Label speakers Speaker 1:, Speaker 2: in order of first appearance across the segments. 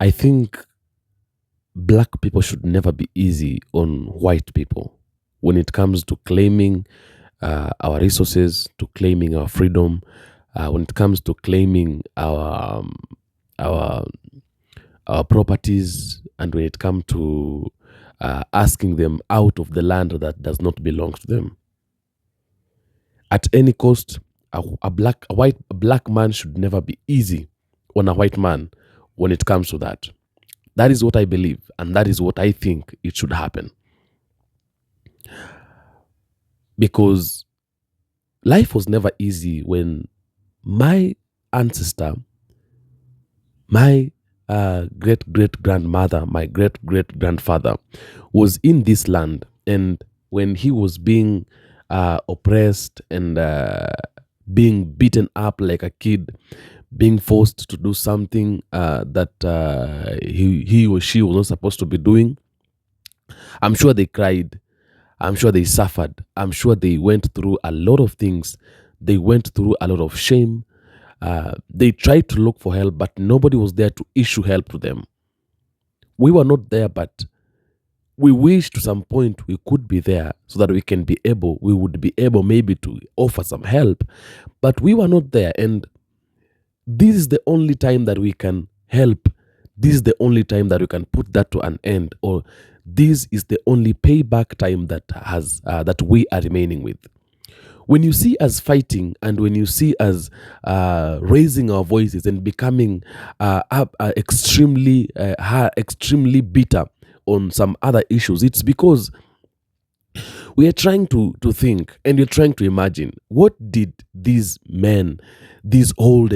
Speaker 1: I think black people should never be easy on white people when it comes to claiming our resources, to claiming our freedom, when it comes to claiming our our properties, and when it comes to asking them out of the land that does not belong to them. At any cost, a black man should never be easy on a white man when it comes to that. That is what I believe, and that is what I think it should happen. Because life was never easy when my ancestor, my great great grandmother, my great great grandfather was in this land, and when he was being oppressed and being beaten up like a kid, being forced to do something that he or she was not supposed to be doing, I'm sure they cried. I'm sure they suffered. I'm sure they went through a lot of things. They went through a lot of shame. They tried to look for help, but nobody was there to issue help to them. We were not there, but we wish to some point we could be there so that we would be able maybe to offer some help, but we were not there. And this is the only time that we can help. This is the only time that we can put that to an end, or this is the only payback time that we are remaining with. When you see us fighting, and when you see us raising our voices and becoming extremely bitter on some other issues, it's because we are trying to think, and we're trying to imagine, what did these men, these old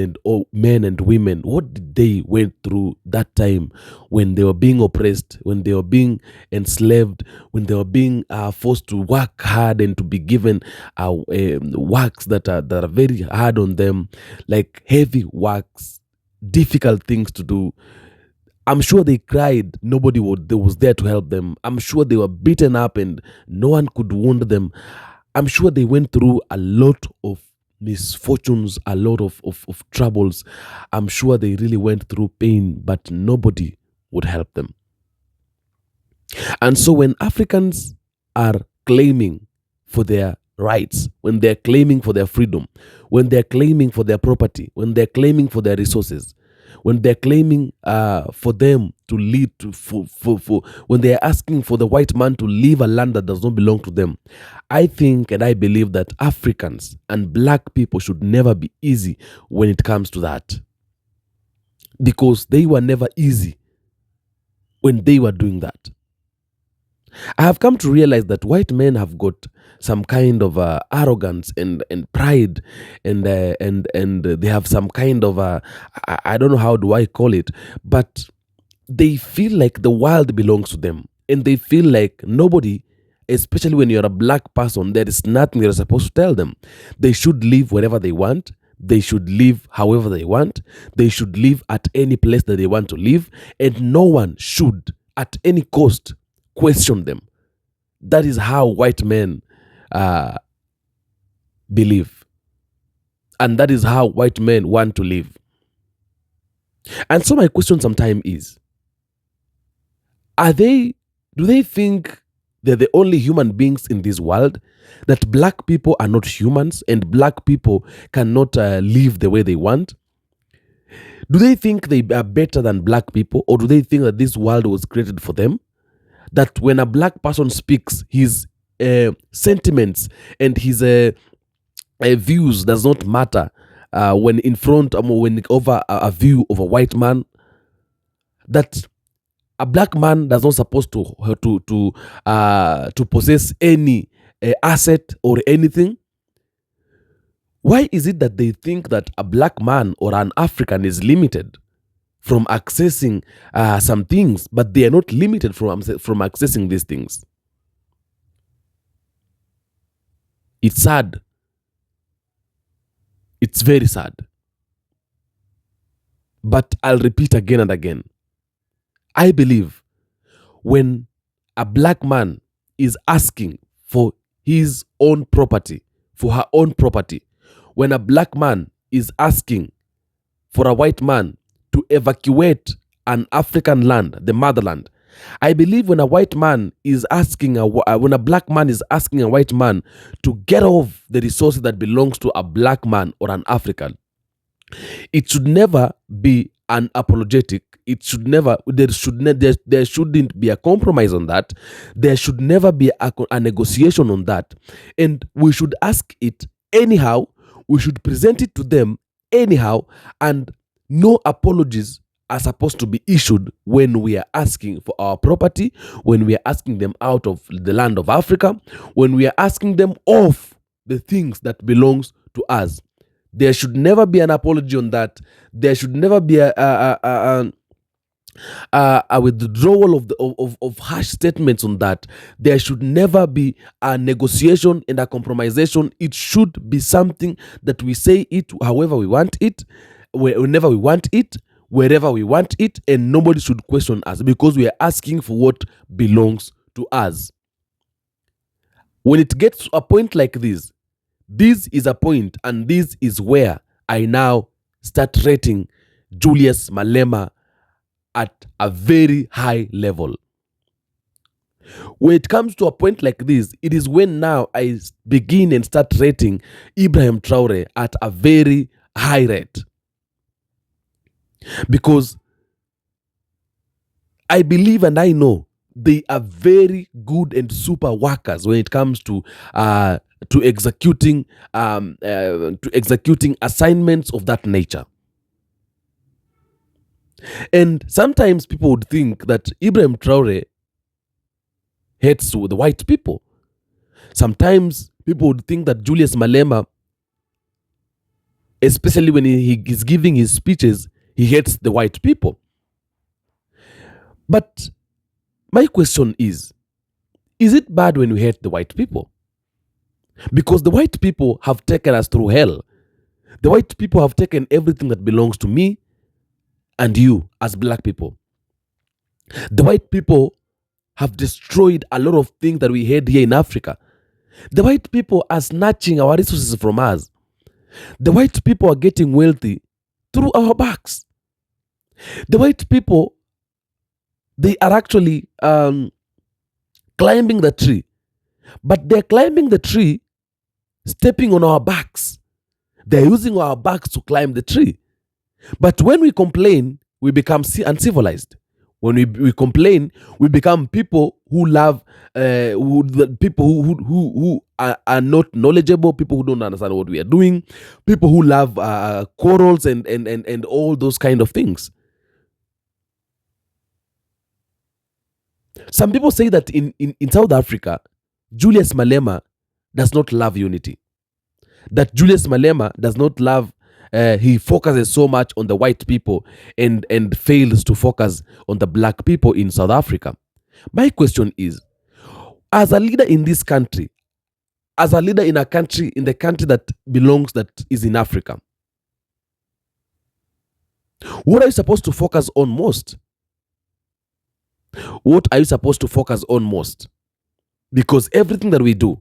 Speaker 1: men and women, what did they went through that time when they were being oppressed, when they were being enslaved, when they were being forced to work hard and to be given works that are very hard on them, like heavy works, difficult things to do. I'm sure they cried. Was there to help them. I'm sure they were beaten up and no one could wound them. I'm sure they went through a lot of misfortunes, a lot of troubles. I'm sure they really went through pain, but nobody would help them. And so when Africans are claiming for their rights, when they're claiming for their freedom, when they're claiming for their property, when they're claiming for their resources, when they're claiming for them to lead to when they're asking for the white man to leave a land that does not belong to them, I think and I believe that Africans and black people should never be easy when it comes to that, because they were never easy when they were doing that. I have come to realize that white men have got some kind of arrogance and pride, and they have some kind of I don't know how do I call it, but they feel like the world belongs to them, and they feel like nobody, especially when you're a black person, there is nothing you're supposed to tell them. They should live wherever they want. They should live however they want. They should live at any place that they want to live, and no one should at any cost question them. That is how white men believe, and that is how white men want to live. And so my question sometimes is, do they think they're the only human beings in this world, that black people are not humans and black people cannot live the way they want? Do they think they are better than black people, or do they think that this world was created for them? That when a black person speaks, his sentiments and his views does not matter when in front when over a view of a white man? That a black man does not supposed to possess any asset or anything? Why is it that they think that a black man or an African is limited from accessing some things, but they are not limited from accessing these things? It's sad. It's very sad. But I'll repeat again and again. I believe when a black man is asking for his own property, for her own property, when a black man is asking for a white man to evacuate an African land, the motherland. I believe when a white man is asking, when a black man is asking a white man to get off the resources that belongs to a black man or an African, it should never be an apologetic. It should never, there shouldn't be a compromise on that. There should never be a negotiation on that. And we should ask it anyhow. We should present it to them anyhow. And no apologies are supposed to be issued when we are asking for our property, when we are asking them out of the land of Africa, when we are asking them off the things that belongs to us. There should never be an apology on that. There should never be a withdrawal of harsh statements on that. There should never be a negotiation and a compromisation. It should be something that we say it however we want it, whenever we want it, wherever we want it, and nobody should question us because we are asking for what belongs to us. When it gets to a point like this is a point, and this is where I now start rating Julius Malema at a very high level. When it comes to a point like this, it is when now I begin and start rating Ibrahim Traore at a very high rate. Because I believe and I know they are very good and super workers when it comes to executing assignments of that nature. And sometimes people would think that Ibrahim Traore hates the white people. Sometimes people would think that Julius Malema, especially when he is giving his speeches, he hates the white people. But my question is it bad when we hate the white people? Because the white people have taken us through hell. The white people have taken everything that belongs to me and you as black people. The white people have destroyed a lot of things that we had here in Africa. The white people are snatching our resources from us. The white people are getting wealthy through our backs. The white people, they are actually climbing the tree. But they're climbing the tree, stepping on our backs. They're using our backs to climb the tree. But when we complain, we become uncivilized. When we complain, we become people who love, people who are not knowledgeable, people who don't understand what we are doing, people who love quarrels and all those kind of things. Some people say that in South Africa, Julius Malema does not love unity. That Julius Malema does not love, he focuses so much on the white people and fails to focus on the black people in South Africa. My question is, as a leader in this country, as a leader in the country that is in Africa, what are you supposed to focus on most? What are you supposed to focus on most? Because everything that we do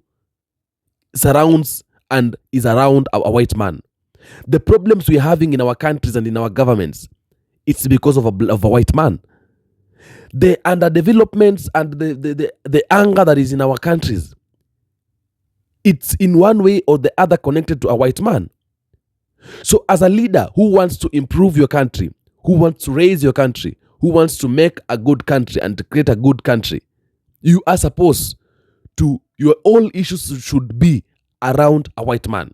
Speaker 1: surrounds and is around a white man. The problems we're having in our countries and in our governments, it's because of a white man. The underdevelopments and the anger that is in our countries, it's in one way or the other connected to a white man. So as a leader who wants to improve your country, who wants to raise your country, who wants to make a good country and to create a good country, you are supposed to, your all issues should be around a white man.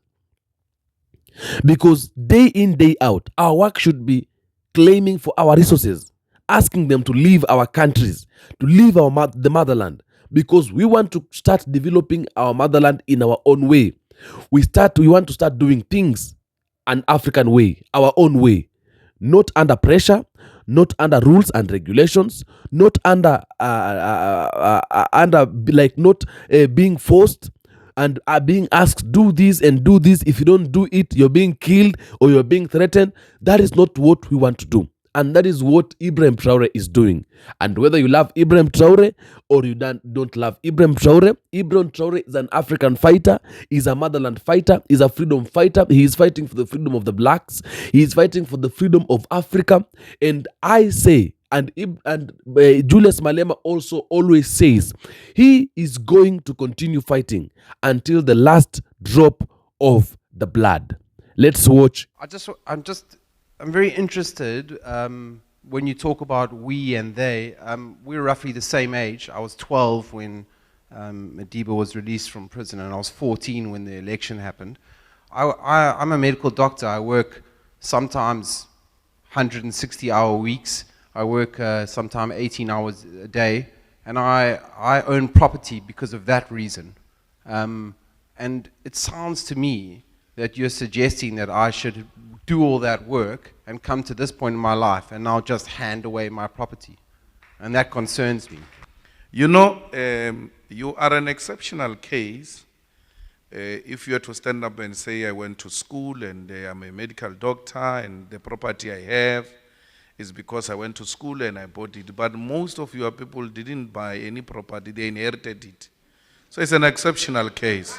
Speaker 1: Because day in, day out, our work should be claiming for our resources, asking them to leave our countries, to leave the motherland, because we want to start developing our motherland in our own way. We want to start doing things an African way, our own way, not under pressure, not under rules and regulations, not under not being forced and are being asked, do this and do this. If you don't do it, you're being killed or you're being threatened. That is not what we want to do. And that is what Ibrahim Traore is doing. And whether you love Ibrahim Traore or you don't love Ibrahim Traore is an African fighter, is a motherland fighter, is a freedom fighter. He is fighting for the freedom of the blacks. He is fighting for the freedom of Africa. And I say, Julius Malema also always says he is going to continue fighting until the last drop of the blood. Let's watch.
Speaker 2: I'm very interested when you talk about we and they. We're roughly the same age. I was 12 when Madiba was released from prison, and I was 14 when the election happened. I'm a medical doctor. I work sometimes 160-hour weeks. I work sometimes 18 hours a day, and I own property because of that reason. And it sounds to me that you're suggesting that I should do all that work and come to this point in my life and now just hand away my property. And that concerns me.
Speaker 3: You know, you are an exceptional case. If you were to stand up and say, I went to school and I'm a medical doctor and the property I have is because I went to school and I bought it. But most of your people didn't buy any property, they inherited it. So it's an exceptional case.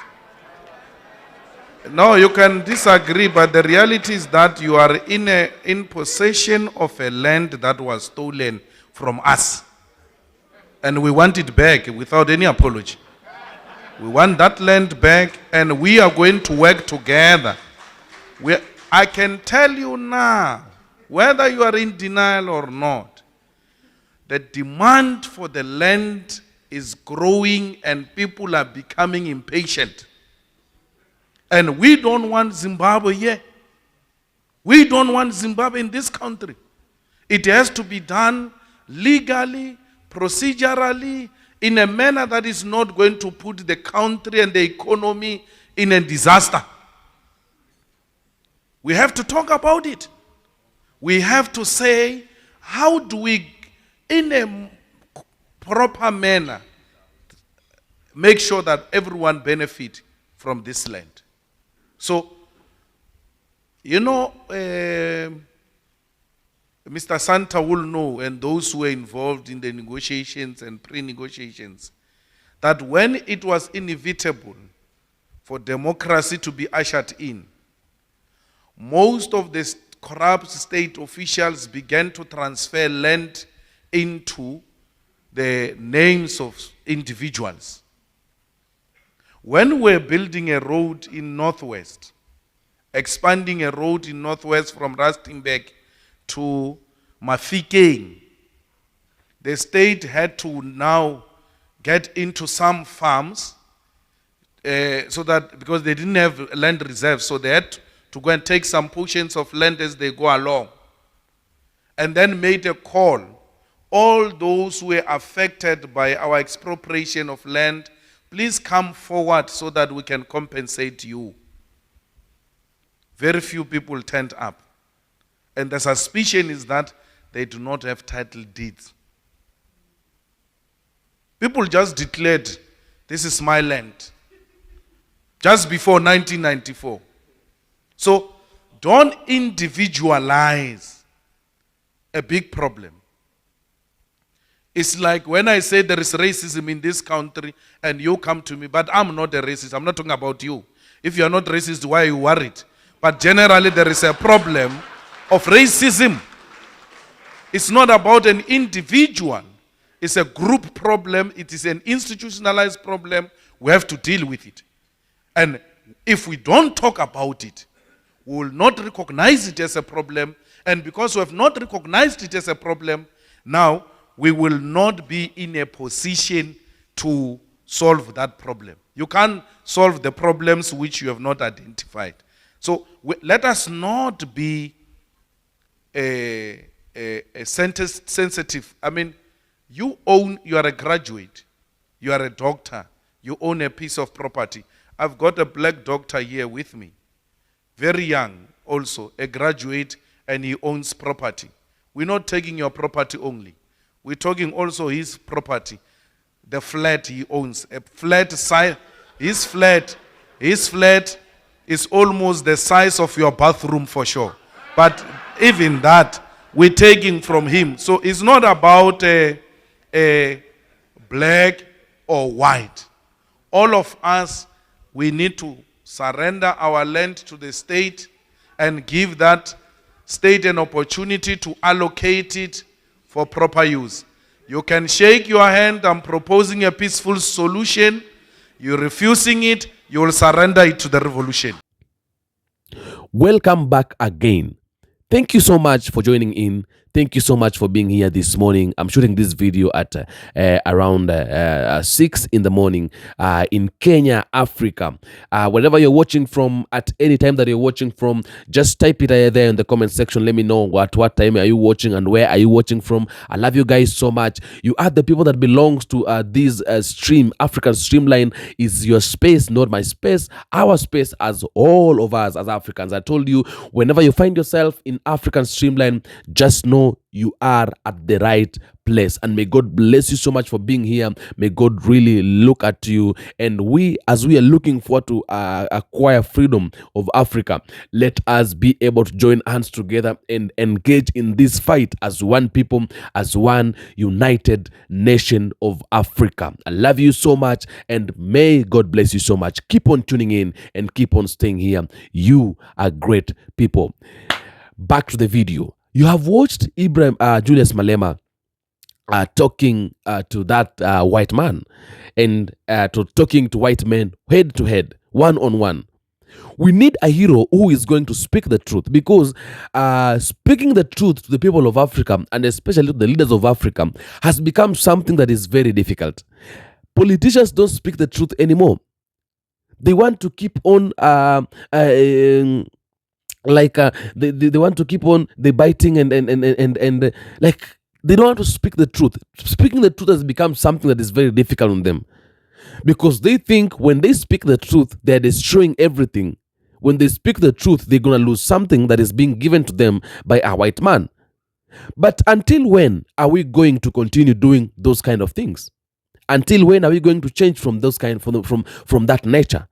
Speaker 3: No, you can disagree, but the reality is that you are in possession of a land that was stolen from us. And we want it back without any apology. We want that land back, and we are going to work together. I can tell you now, whether you are in denial or not, the demand for the land is growing and people are becoming impatient. And we don't want Zimbabwe here. We don't want Zimbabwe in this country. It has to be done legally, procedurally, in a manner that is not going to put the country and the economy in a disaster. We have to talk about it. We have to say, how do we, in a proper manner, make sure that everyone benefits from this land? So, you know, Mr. Santa will know, and those who were involved in the negotiations and pre-negotiations, that when it was inevitable for democracy to be ushered in, most of the corrupt state officials began to transfer land into the names of individuals. When we're building a road in Northwest, expanding a road in Northwest from Rustenburg to Mafikeng, the state had to now get into some farms so that, because they didn't have land reserves, so they had to go and take some portions of land as they go along. And then made a call. All those who were affected by our expropriation of land, please come forward so that we can compensate you. Very few people turned up. And the suspicion is that they do not have title deeds. People just declared, this is my land, just before 1994. So don't individualize a big problem. It's like when I say there is racism in this country and you come to me, but I'm not a racist. I'm not talking about you. If you are not racist, why are you worried? But generally there is a problem of racism. It's not about an individual. It's a group problem. It is an institutionalized problem. We have to deal with it. And if we don't talk about it, we will not recognize it as a problem. And because we have not recognized it as a problem, now we will not be in a position to solve that problem. You can't solve the problems which you have not identified. So let us not be sensitive. I mean, you are a graduate, you are a doctor, you own a piece of property. I've got a black doctor here with me, very young also, a graduate, and he owns property. We're not taking your property only. We're talking also his property, the flat he owns, a flat size. His flat is almost the size of your bathroom for sure. But even that, we're taking from him. So it's not about a black or white. All of us, we need to surrender our land to the state and give that state an opportunity to allocate it for proper use. You can shake your hand, I'm proposing a peaceful solution. You're refusing it, you will surrender it to the revolution.
Speaker 1: Welcome back again. Thank you so much for joining in. Thank you so much for being here this morning. I'm shooting this video at around 6 in the morning in Kenya, Africa. Wherever you're watching from, at any time that you're watching from, just type it there in the comment section. Let me know what time are you watching and where are you watching from. I love you guys so much. You are the people that belongs to this stream. African Streamline is your space, not my space. Our space as all of us as Africans. I told you, whenever you find yourself in African Streamline, just know you are at the right place. And may God bless you so much for being here. May God really look at you. And as we are looking forward to acquire freedom of Africa, let us be able to join hands together and engage in this fight as one people, as one united nation of Africa. I love you so much, and may God bless you so much. Keep on tuning in and keep on staying here. You are great people. Back to the video. You have watched Julius Malema talking to that white man, and talking to white men head to head, one on one. We need a hero who is going to speak the truth, because speaking the truth to the people of Africa, and especially to the leaders of Africa, has become something that is very difficult. Politicians don't speak the truth anymore. They want to keep on they want to keep on debating and like they don't want to speak the truth. Speaking the truth has become something that is very difficult on them, because they think when they speak the truth, they're destroying everything. When they speak the truth, they're going to lose something that is being given to them by a white man. But until when are we going to continue doing those kind of things? Until when are we going to change from those kind from that nature?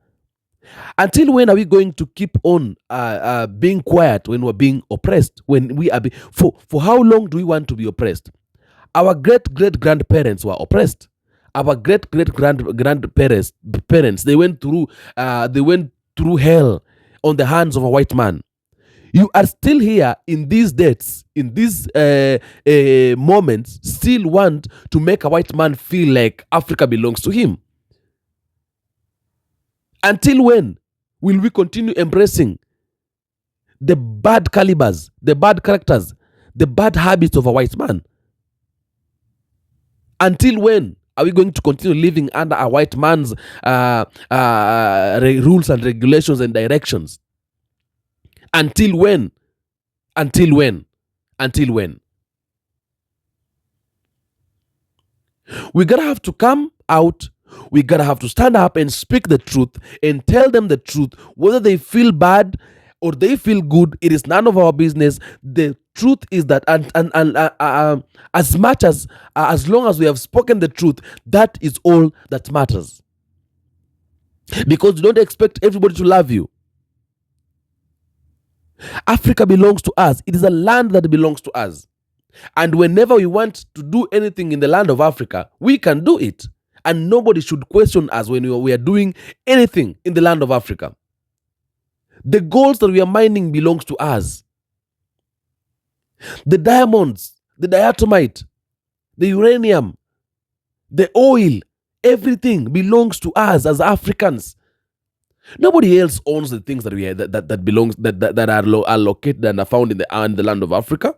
Speaker 1: Until when are we going to keep on being quiet when we're being oppressed? When we are for how long do we want to be oppressed? Our great grandparents were oppressed. Our great grandparents they went through hell on the hands of a white man. You are still here in these dates, in these moments, still want to make a white man feel like Africa belongs to him. Until when will we continue embracing the bad calibers, the bad characters, the bad habits of a white man? Until when are we going to continue living under a white man's rules and regulations and directions? Until when? Until when? Until when? We're going to have to come out. We gotta have to stand up and speak the truth and tell them the truth, whether they feel bad or they feel good. It is none of our business. The truth is that, as long as we have spoken the truth, that is all that matters. Because you don't expect everybody to love you. Africa belongs to us. It is a land that belongs to us. And whenever we want to do anything in the land of Africa, we can do it. And nobody should question us when we are doing anything in the land of Africa. The golds that we are mining belongs to us. The diamonds, the diatomite, the uranium, the oil, everything belongs to us as Africans. Nobody else owns the things that we that belongs that are located and are found in the land of Africa.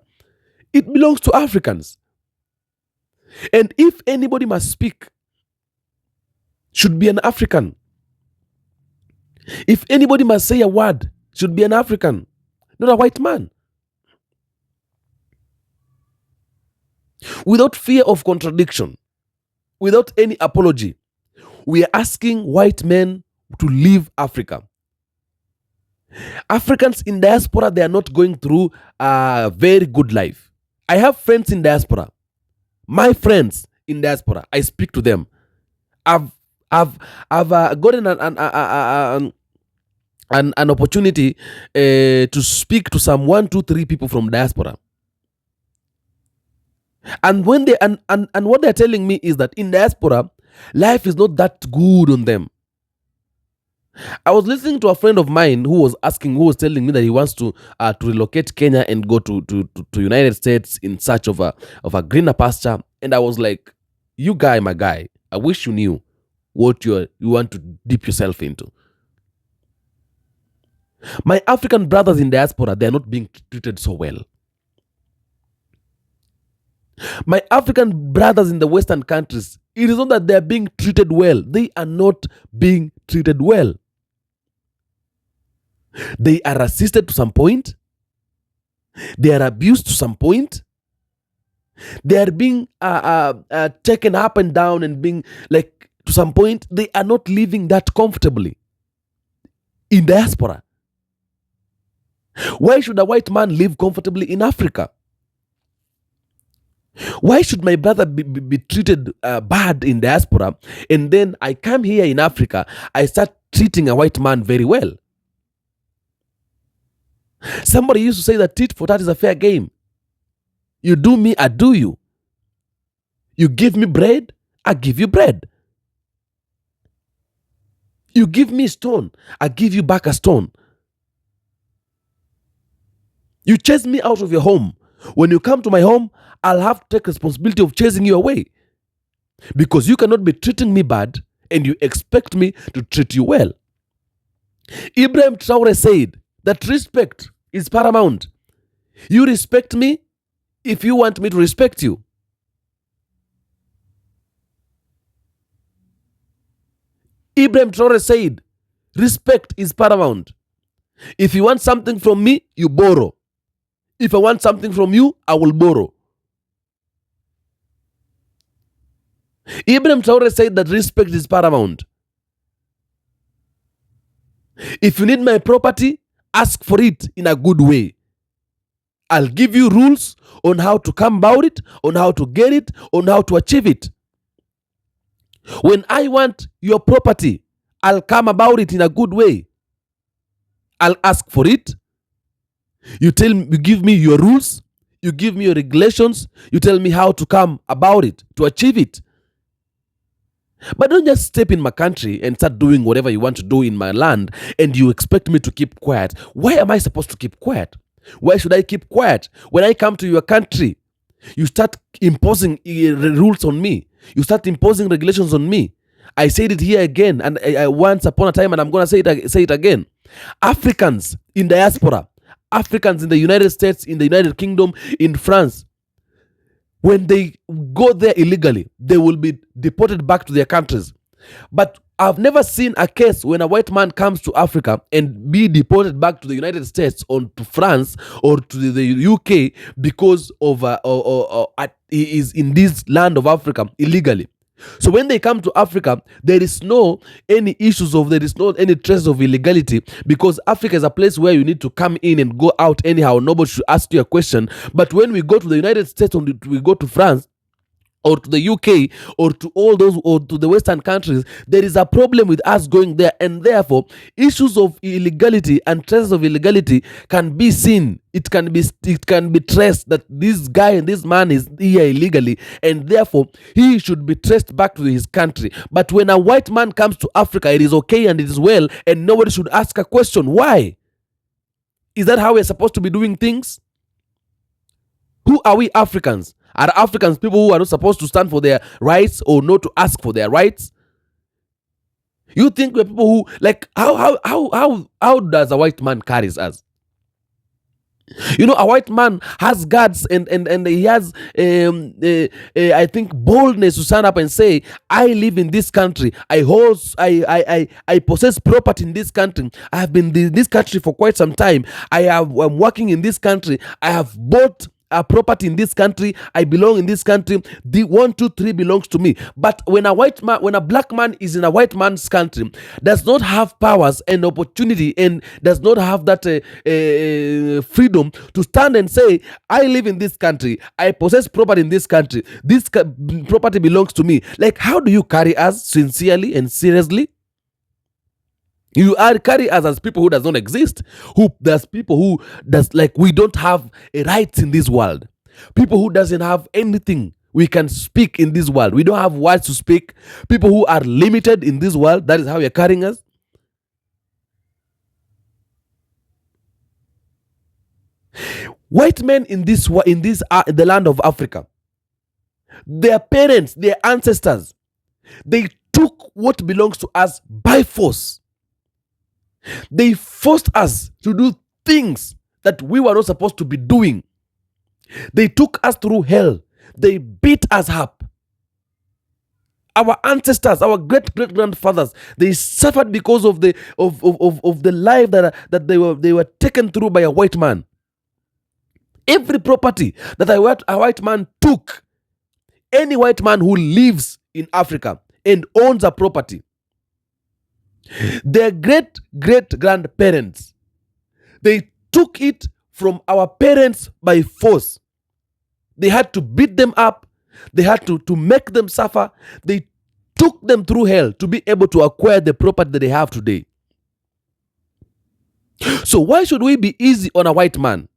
Speaker 1: It belongs to Africans. And if anybody must speak, should be an African. If anybody must say a word, should be an African, not a white man. Without fear of contradiction, without any apology, we are asking white men to leave Africa. Africans in diaspora, they are not going through a very good life. I have friends in diaspora. My friends in diaspora, I speak to them. I've gotten an opportunity to speak to some 1, 2, 3 people from diaspora, and when they and what they're telling me is that in diaspora, life is not that good on them. I was listening to a friend of mine who was telling me that he wants to relocate Kenya and go to United States in search of a greener pasture. And I was like, you guy, my guy, I wish you knew what you want to dip yourself into. My African brothers in diaspora, they are not being treated so well. My African brothers in the Western countries, it is not that they are being treated well. They are not being treated well. They are assisted to some point. They are abused to some point. They are being taken up and down and being like, to some point, they are not living that comfortably in diaspora. Why should a white man live comfortably in Africa? Why should my brother be treated bad in diaspora, and then I come here in Africa, I start treating a white man very well? Somebody used to say that tit for tat is a fair game. You do me, I do you. You give me bread, I give you bread. You give me stone, I give you back a stone. You chase me out of your home. When you come to my home, I'll have to take responsibility of chasing you away. Because you cannot be treating me bad and you expect me to treat you well. Ibrahim Traore said that respect is paramount. You respect me if you want me to respect you. Ibrahim Traore said respect is paramount. If you want something from me, you borrow. If I want something from you, I will borrow. Ibrahim Traore said that respect is paramount. If you need my property, ask for it in a good way. I'll give you rules on how to come about it, on how to get it, on how to achieve it. When I want your property, I'll come about it in a good way. I'll ask for it. You give me your rules, you give me your regulations, you tell me how to come about it, to achieve it. But don't just step in my country and start doing whatever you want to do in my land and you expect me to keep quiet. Why am I supposed to keep quiet? Why should I keep quiet? When I come to your country, you start imposing rules on me. You start imposing regulations on me. I said it here again, and I once upon a time, and I'm going to say it again. Africans in diaspora, Africans in the United States, in the United Kingdom, in France, when they go there illegally, they will be deported back to their countries. But I've never seen a case when a white man comes to Africa and be deported back to the United States or to France or to the UK because of he is in this land of Africa illegally. So when they come to Africa, there is no any trace of illegality, because Africa is a place where you need to come in and go out anyhow. Nobody should ask you a question. But when we go to the United States, or we go to France, or to the UK, or to all those, or to the Western countries, there is a problem with us going there, and therefore issues of illegality and traces of illegality can be seen. It can be traced that this guy and this man is here illegally, and therefore he should be traced back to his country. But when a white man comes to Africa, it is okay and it is well, and nobody should ask a question. Why? Is that how we're supposed to be doing things? Who are we Africans? Are Africans people who are not supposed to stand for their rights or not to ask for their rights? You think we're people who, like, how does a white man carries us? You know, a white man has guts and he has I think boldness to stand up and say, I live in this country, I possess property in this country, I have been in this country for quite some time, I'm working in this country, I have bought a property in this country, I belong in this country, the 1, 2, 3 belongs to me. But when a black man is in a white man's country, does not have powers and opportunity, and does not have that freedom to stand and say, I live in this country, I possess property in this country, this property belongs to me. Like, how do you carry us sincerely and seriously? You carry us as people who does not exist. There's people who does, like, we don't have rights in this world. People who doesn't have anything we can speak in this world. We don't have words to speak. People who are limited in this world. That is how you're carrying us. White men in the land of Africa, their parents, their ancestors, they took what belongs to us by force. They forced us to do things that we were not supposed to be doing. They took us through hell. They beat us up. Our ancestors, our great grandfathers, they suffered because of the life that they were taken through by a white man. Every property that a white man took, any white man who lives in Africa and owns a property, their great grandparents, they took it from our parents by force. They had to beat them up. They had to make them suffer. They took them through hell to be able to acquire the property that they have today. So why should we be easy on a white man?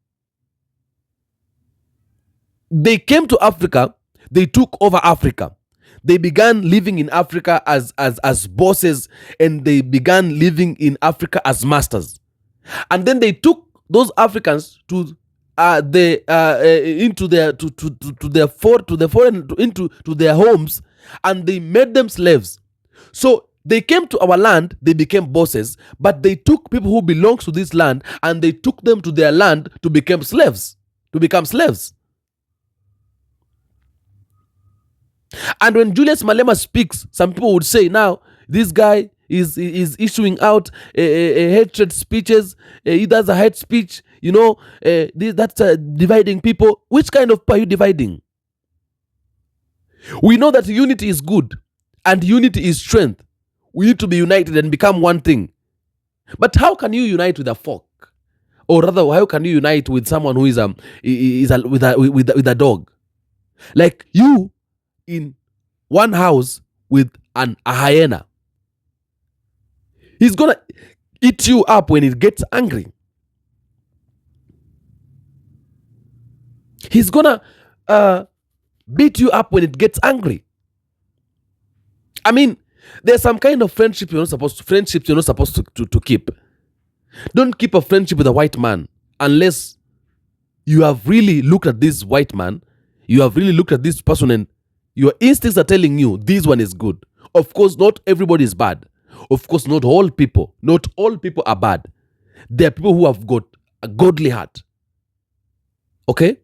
Speaker 1: They came to Africa. They took over Africa. They began living in Africa as bosses, and they began living in Africa as masters. And then they took those Africans to into their homes, and they made them slaves. So they came to our land, they became bosses, but they took people who belong to this land and they took them to their land to become slaves. And when Julius Malema speaks, some people would say, now this guy is issuing out hatred speeches. He does a hate speech. That's dividing people. Which kind of people are you dividing? We know that unity is good and unity is strength. We need to be united and become one thing. But how can you unite with a fork? Or rather, how can you unite with someone who is with a dog? Like you in one house with a hyena. He's gonna eat you up when it gets angry. He's gonna beat you up when it gets angry. I mean, there's some kind of friendship you're not supposed to keep. Don't keep a friendship with a white man unless you have really looked at this white man, you have really looked at this person, and your instincts are telling you this one is good. Of course, not everybody is bad. Of course, not all people are bad. There are people who have got a godly heart. Okay?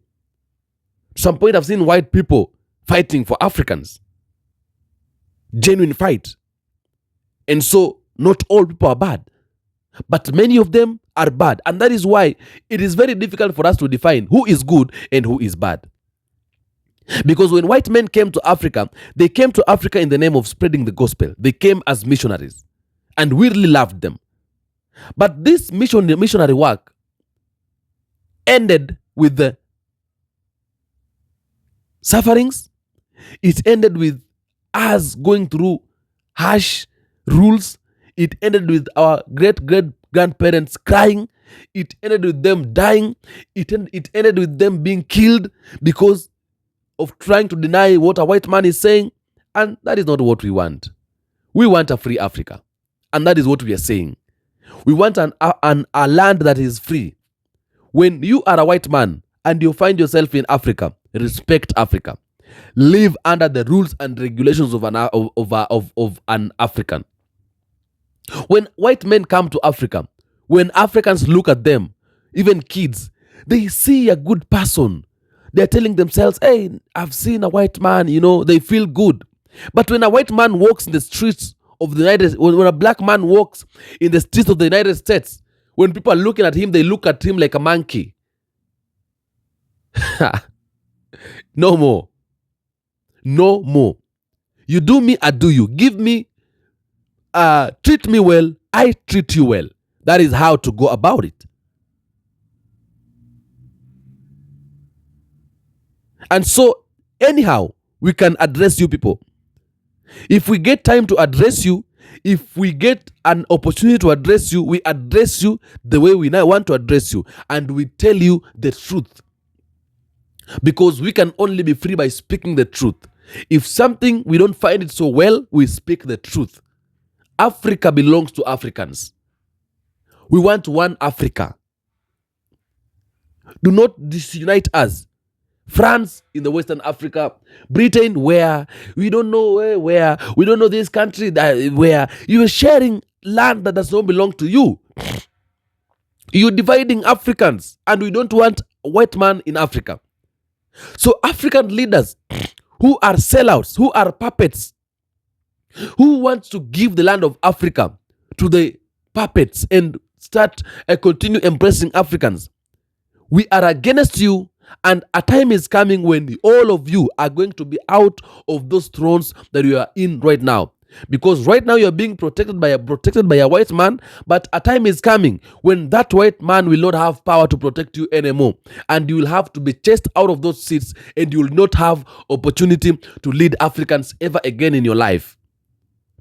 Speaker 1: At some point, I've seen white people fighting for Africans. Genuine fight. And so, not all people are bad. But many of them are bad. And that is why it is very difficult for us to define who is good and who is bad. Because when white men came to Africa, they came to Africa in the name of spreading the gospel. They came as missionaries. And we really loved them. But this missionary work ended with the sufferings. It ended with us going through harsh rules. It ended with our great-grandparents crying. It ended with them dying. It ended with them being killed because of trying to deny what a white man is saying. And that is not what we want. We want a free Africa. And that is what we are saying. We want a land that is free. When you are a white man and you find yourself in Africa, respect Africa. Live under the rules and regulations of an African. When white men come to Africa, when Africans look at them, even kids, they see a good person. They're telling themselves, hey, I've seen a white man, they feel good. But when a white man walks in the streets of the United States, when a black man walks in the streets of the United States, when people are looking at him, they look at him like a monkey. No more. No more. You do me, I do you. Give me, treat me well, I treat you well. That is how to go about it. And so, anyhow, we can address you people. If we get time to address you, if we get an opportunity to address you, we address you the way we now want to address you. And we tell you the truth. Because we can only be free by speaking the truth. If something we don't find it so well, we speak the truth. Africa belongs to Africans. We want one Africa. Do not disunite us. France in the Western Africa, Britain where, we don't know where, we don't know this country that where you are sharing land that does not belong to you. You're dividing Africans, and we don't want a white man in Africa. So African leaders who are sellouts, who are puppets, who want to give the land of Africa to the puppets and start continue embracing Africans, we are against you. And a time is coming when all of you are going to be out of those thrones that you are in right now. Because right now you are being protected by a white man, but a time is coming when that white man will not have power to protect you anymore, and you will have to be chased out of those seats, and you will not have opportunity to lead Africans ever again in your life.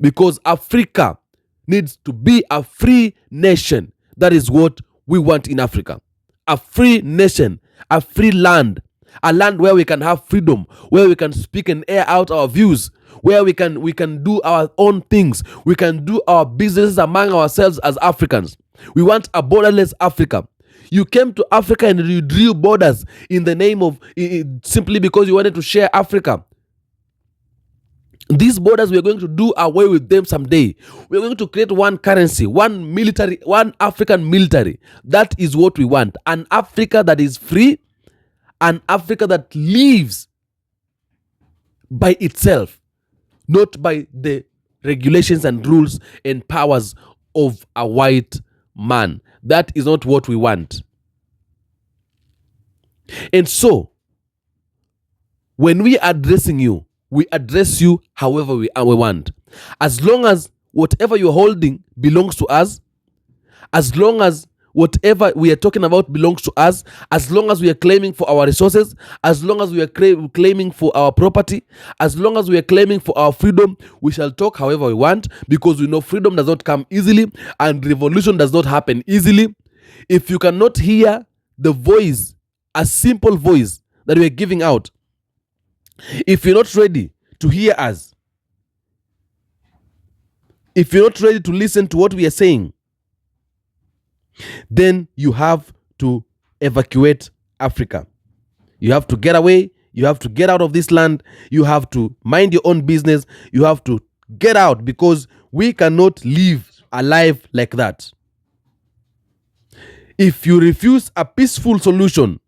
Speaker 1: Because Africa needs to be a free nation. That is what we want in Africa. A free nation, a free land, a land where we can have freedom, where we can speak and air out our views, where we can do our own things, we can do our businesses among ourselves as Africans. We want a borderless Africa. You came to Africa and you drew borders in the name of simply because you wanted to share Africa. These borders, we are going to do away with them someday. We are going to create one currency, one military, one African military. That is what we want. An Africa that is free, an Africa that lives by itself, not by the regulations and rules and powers of a white man. That is not what we want. And so, when we are addressing you, we address you however we want. As long as whatever you're holding belongs to us, as long as whatever we are talking about belongs to us, as long as we are claiming for our resources, as long as we are claiming for our property, as long as we are claiming for our freedom, we shall talk however we want, because we know freedom does not come easily and revolution does not happen easily. If you cannot hear the voice, a simple voice that we are giving out, if you're not ready to hear us, if you're not ready to listen to what we are saying, then you have to evacuate Africa. You have to get away. You have to get out of this land. You have to mind your own business. You have to get out, because we cannot live a life like that. If you refuse a peaceful solution,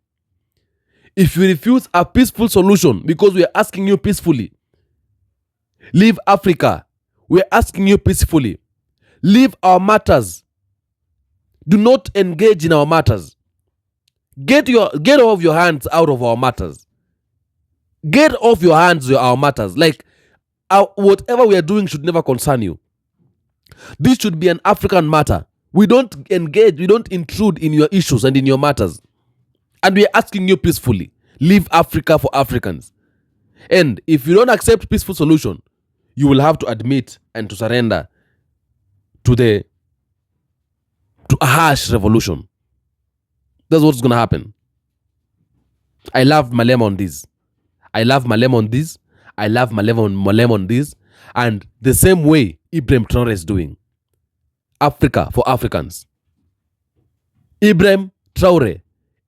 Speaker 1: because we are asking you peacefully, leave Africa. We are asking you peacefully. Leave our matters. Do not engage in our matters. Get off your hands out of our matters. Get off your hands of our matters. Like, whatever we are doing should never concern you. This should be an African matter. We don't engage, we don't intrude in your issues and in your matters. And we are asking you peacefully. Leave Africa for Africans. And if you don't accept peaceful solution, you will have to admit and to surrender to a harsh revolution. That's what's going to happen. I love malema on this. I love malema on this. I love malema on this. And the same way Ibrahim Traore is doing. Africa for Africans. Ibrahim Traore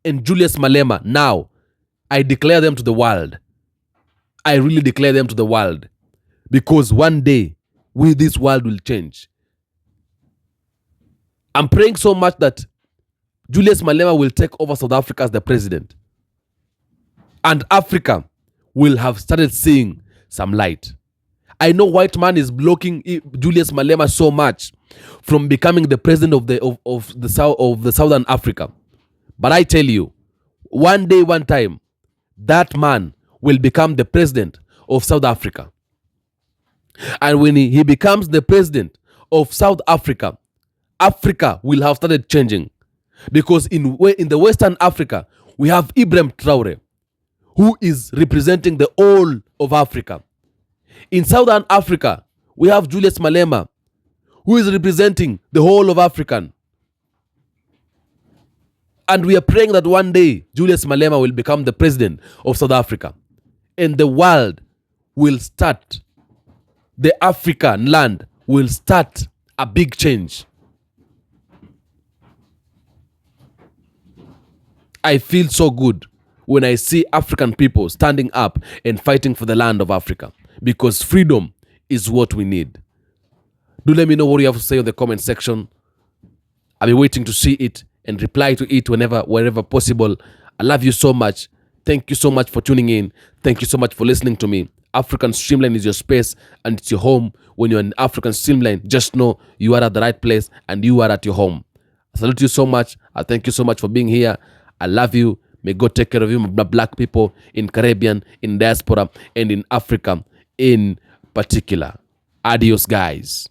Speaker 1: and Julius Malema, now I declare them to the world. I really declare them to the world. Because one day, this world will change. I'm praying so much that Julius Malema will take over South Africa as the president. And Africa will have started seeing some light. I know white man is blocking Julius Malema so much from becoming the president of the Southern Africa. But I tell you, one day, one time, that man will become the president of South Africa. And when he becomes the president of South Africa, Africa will have started changing. Because in the Western Africa, we have Ibrahim Traore, who is representing the whole of Africa. In Southern Africa, we have Julius Malema, who is representing the whole of Africa. And we are praying that one day, Julius Malema will become the president of South Africa. And the world will start, the African land will start a big change. I feel so good when I see African people standing up and fighting for the land of Africa, because freedom is what we need. Do let me know what you have to say in the comment section. I'll be waiting to see it and reply to it wherever possible. I love you so much. Thank you so much for tuning in. Thank you so much for listening to me. African Streamline is your space and it's your home. When you're in African Streamline, just know you are at the right place and you are at your home. I salute you so much. I thank you so much for being here. I love you. May God take care of you, my black people in Caribbean, in diaspora, and in Africa in particular. Adios, guys.